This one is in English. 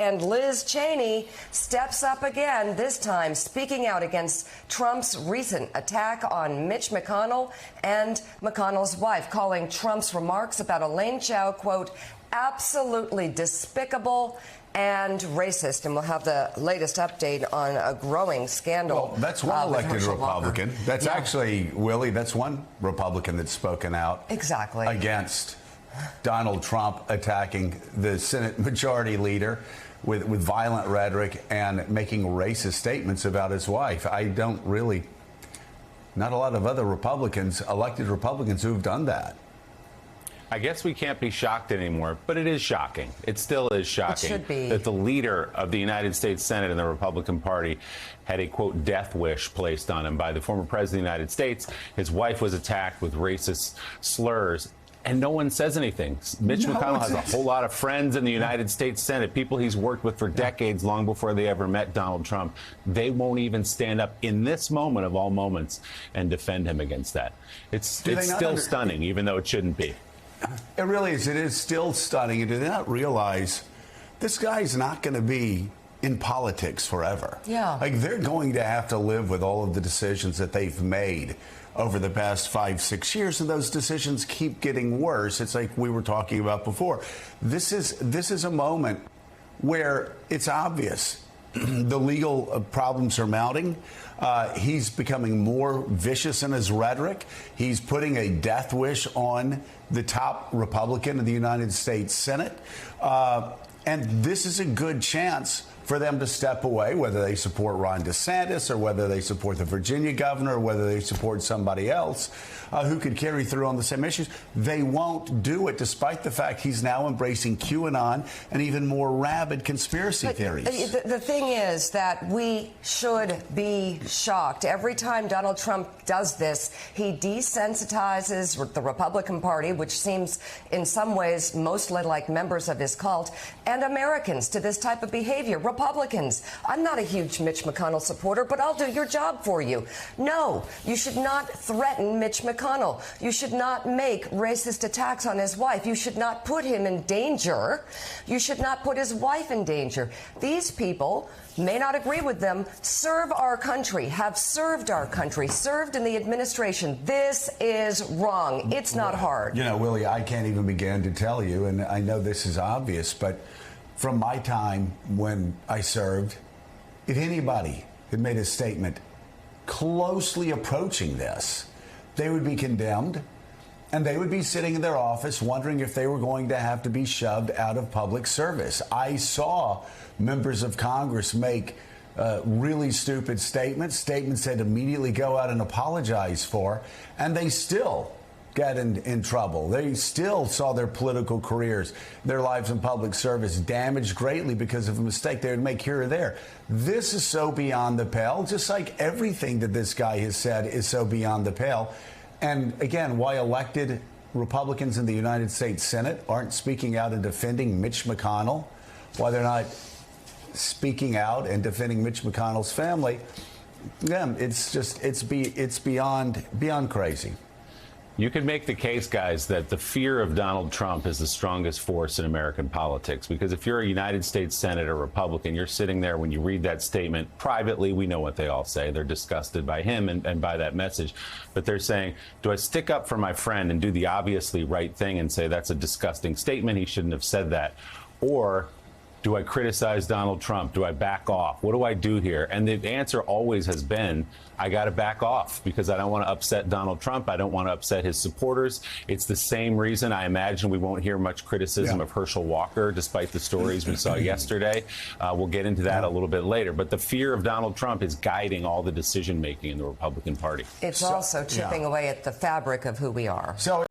And Liz Cheney steps up again, this time speaking out against Trump's recent attack on Mitch McConnell and McConnell's wife, calling Trump's remarks about Elaine Chao, quote, absolutely despicable and racist. And we'll have the latest update on a growing scandal. Well, that's one elected Republican. That's actually, Willie, that's one Republican that's spoken out exactly against Donald Trump attacking the Senate Majority Leader with violent rhetoric and making racist statements about his wife. I don't really, not a lot of other Republicans, elected Republicans, who've done that. I guess we can't be shocked anymore, but it is shocking. It still is shocking that the leader of the United States Senate and the Republican Party had a, quote, death wish placed on him by the former president of the United States. His wife was attacked with racist slurs. And no one says anything. Mitch McConnell has a whole lot of friends in the United States Senate, people he's worked with for decades, long before they ever met Donald Trump. They won't even stand up in this moment of all moments and defend him against that. It's still stunning, even though it shouldn't be. It really is. It is still stunning. And do they not realize this guy's not going to be in politics forever? Yeah. Like, they're going to have to live with all of the decisions that they've made over the past 5-6 years, and those decisions keep getting worse. It's like we were talking about before. This is a moment where it's obvious the legal problems are mounting. He's becoming more vicious in his rhetoric. He's putting a death wish on the top Republican of the United States Senate. And this is a good chance for them to step away, whether they support Ron DeSantis or whether they support the Virginia governor or whether they support somebody else who could carry through on the same issues. They won't do it, despite the fact he's now embracing QAnon and even more rabid conspiracy theories. The thing is that we should be shocked. Every time Donald Trump does this, he desensitizes the Republican Party, which seems in some ways mostly like members of his cult, and Americans to this type of behavior. Republicans, I'm not a huge Mitch McConnell supporter, but I'll do your job for you. No, you should not threaten Mitch McConnell. You should not make racist attacks on his wife. You should not put him in danger. You should not put his wife in danger. These people, may not agree with them, serve our country, have served our country, served in the administration. This is wrong. It's not hard. You know, Willie, I can't even begin to tell you, and I know this is obvious, but from my time when I served, if anybody had made a statement closely approaching this, they would be condemned, and they would be sitting in their office wondering if they were going to have to be shoved out of public service. I saw members of Congress make really stupid statements they'd immediately go out and apologize for, and they still got in trouble. They still saw their political careers, their lives in public service damaged greatly because of a mistake they would make here or there. This is so beyond the pale, just like everything that this guy has said is so beyond the pale. And again, why elected Republicans in the United States Senate aren't speaking out and defending Mitch McConnell, why they're not speaking out and defending Mitch McConnell's family, yeah, it's beyond crazy. You could make the case, guys, that the fear of Donald Trump is the strongest force in American politics, because if you're a United States Senator Republican, you're sitting there when you read that statement privately. We know what they all say. They're disgusted by him and by that message. But they're saying, do I stick up for my friend and do the obviously right thing and say that's a disgusting statement? He shouldn't have said that. Or do I criticize Donald Trump? Do I back off? What do I do here? And the answer always has been, I got to back off because I don't want to upset Donald Trump. I don't want to upset his supporters. It's the same reason I imagine we won't hear much criticism of Herschel Walker, despite the stories we saw yesterday. We'll get into that a little bit later. But the fear of Donald Trump is guiding all the decision making in the Republican Party. It's also chipping away at the fabric of who we are. So